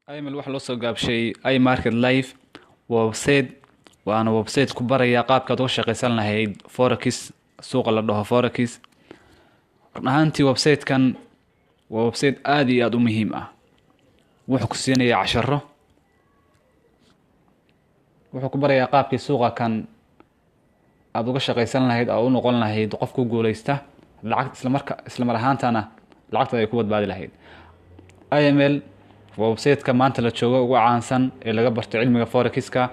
aymal waxa loo soo gaabshay iMarket Live waa website waana website ku baraya qaabkaad uga shaqaysan lahayd forex suuqa la dhaho forex. run ahaantii website-kan waa website aad iyo aad u muhiim ah. wuxuu ku siinayaa casharo, wuxuu ku barayaa qaabkii suuqa kan aad uga shaqaysan lahayd oo u noqon lahayd qof ku guuleysta lacag isla mar ahaantana lacagta ay ku badbaadi lahayd. IML waa website-ka maanta la joogo ugu caansan ee laga barto cilmiga forex-ka.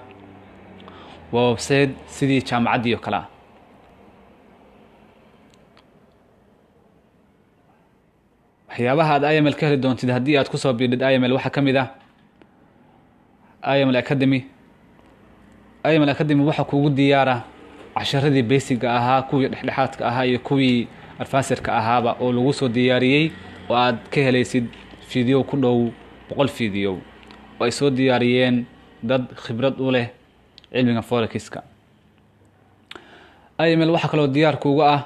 waa website sidii jaamacadii oo kale ah. waxyaabaha aad IML ka heli doontid haddii aad kusoo biidhid IML waxaa ka mid ah IML Academy. IML Academy waxaa kuugu diyaara casharadii basic ahaa, kuwii dhexdhexaadka ahaa iyo kuwii advanced-ka ahaaba oo lagu soo diyaariyey oo aad ka helaysid video ku dhow 100 video oo ay soo diyaariyeen dad khibrad u leh cilmiga forex-ka. IML waxaa kaloo diyaar kuuga ah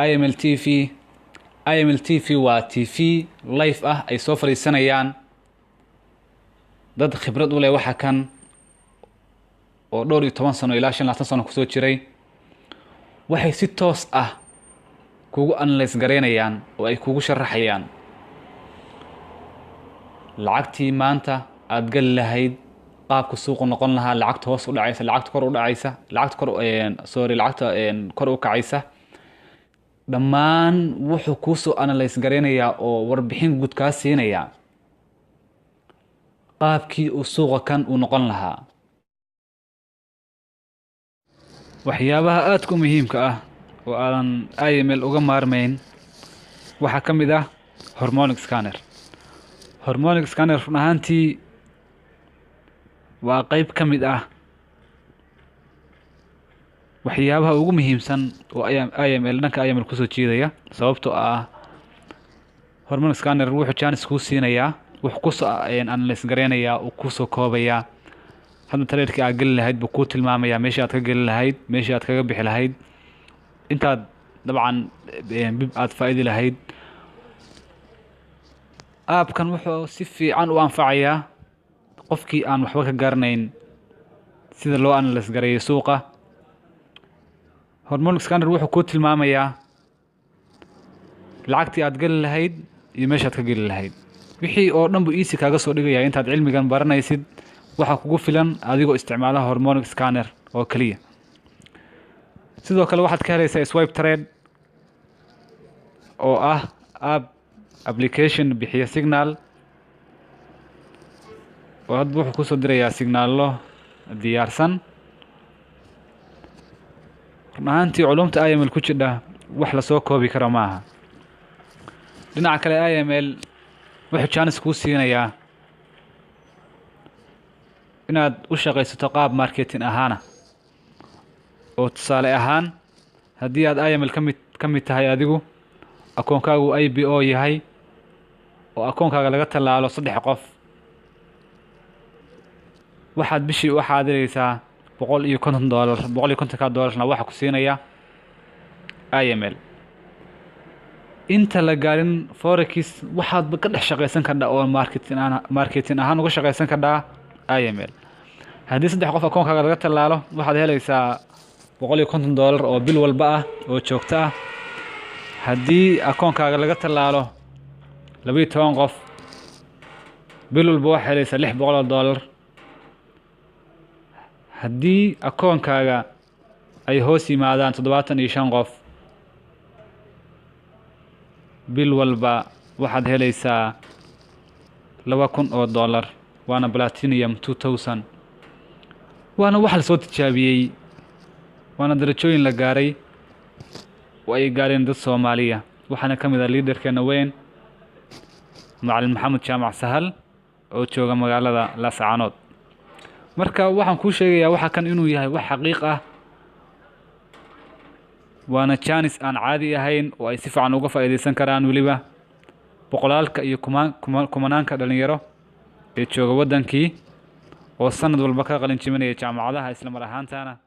IML TV. IML TV waa TV live ah ay soo fariisanayaan dad khibrad u leh waxa kan oo dhowr iyo 10 sano ilaa 15 sano kusoo jiray. waxay si toos ah kugu analyze gareynayaan oo ay kugu sharaxayaan lacagtii maanta aad gal lahayd, qaabka suuqu noqon lahaa, lacagta hoos u dhacaysa, lacagta kor u dhacaysa, lacagta kor u kacaysa. dhammaan wuxuu ku soo analyze gareynayaa oo warbixin guud ka siinaya qaabkii uu suuqa kan u noqon lahaa. waxyaabaha aadka muhiimka ah oo aan IML uga maarmayn waxaa ka mid ah harmonic scanner. harmonic scanner run ahaantii waa qayb ka mid ah waxyaabaha ugu muhiimsan oo IML dhanka IML kusoo jiidaya, sababtoo ah harmonic scanner wuxuu chance kuu siinayaa, wuxuu ku soo analyze gareynayaa oo ku soo koobayaa hadda trade-ka aad gali lahayd buu kuu tilmaamayaa meesha aad ka gali lahayd, meesha aad kaga bixi lahayd, intaad dabcan bib aad faa'iidi lahayd. aabkan wuxuu si fiican u anfacayaa qofkii aan waxba ka garanayn sida loo analyze gareeyo suuqa. harmonic scanner wuxuu kuu tilmaamayaa lacagtii aad gali lahayd iyo meesha aad ka gali lahayd. wixii oo dhan buu easy kaaga soo dhigayaa intaad cilmigan baranaysid. waxaa kugu filan adigoo isticmaala harmonic scanner oo kaliya. sidoo kale waxaad ka helaysaa swipe trade oo ah application bixiya signal oo hadba wuxuu kusoo dirayaa signaallo diyaarsan. run ahaantii culumta IML ku jidha wax la soo koobi karo maaha. dhinaca kale IML wuxuu chance kuu siinayaa inaad u shaqaysato qaab marketing ahaana, oo tusaale ahaan haddii aad IML ka mid tahay adigu akoonkaagu IBO yahay oo akoonkaaga laga tallaalo 3 qof, waxaad bishii u xaadiraysaa $150. $150 waxa ku siinaya IML. inta la gaarin forex waxaad ka dhex shaqaysan kartaa oo marketing ahaan uga shaqaysan kartaa IML. haddii 3 qof akoonkaaga laga tallaalo waxaad helaysaa $150 oo bil walba ah oo joogto ah. haddii akoonkaaga laga tallaalo 12 qof bil walba waxaad helaysaa $600. haddii akoonkaaga ay hoos yimaadaan 75 qof bil walba waxaad helaysaa $2,000 waana platinum 2000. waana wax la soo tijaabiyey, waana darajooyin la gaaray oo ay gaareen dad Soomaaliya. waxaana ka mid ah leaderkeena weyn macallin maxamed jaamac sahal oo jooga magaalada Laascaanood. marka waxaan kuu sheegayaa waxa kan inuu yahay wax xaqiiq ah, waana chance aan caadi ahayn oo ay si fiican uga faa'iideysan karaan waliba boqolaalka iyo kumanaanka dhalinyaro ee jooga wadankii oo sanad walba ka qalin jebinaya jaamacadaha isla mar ahaantana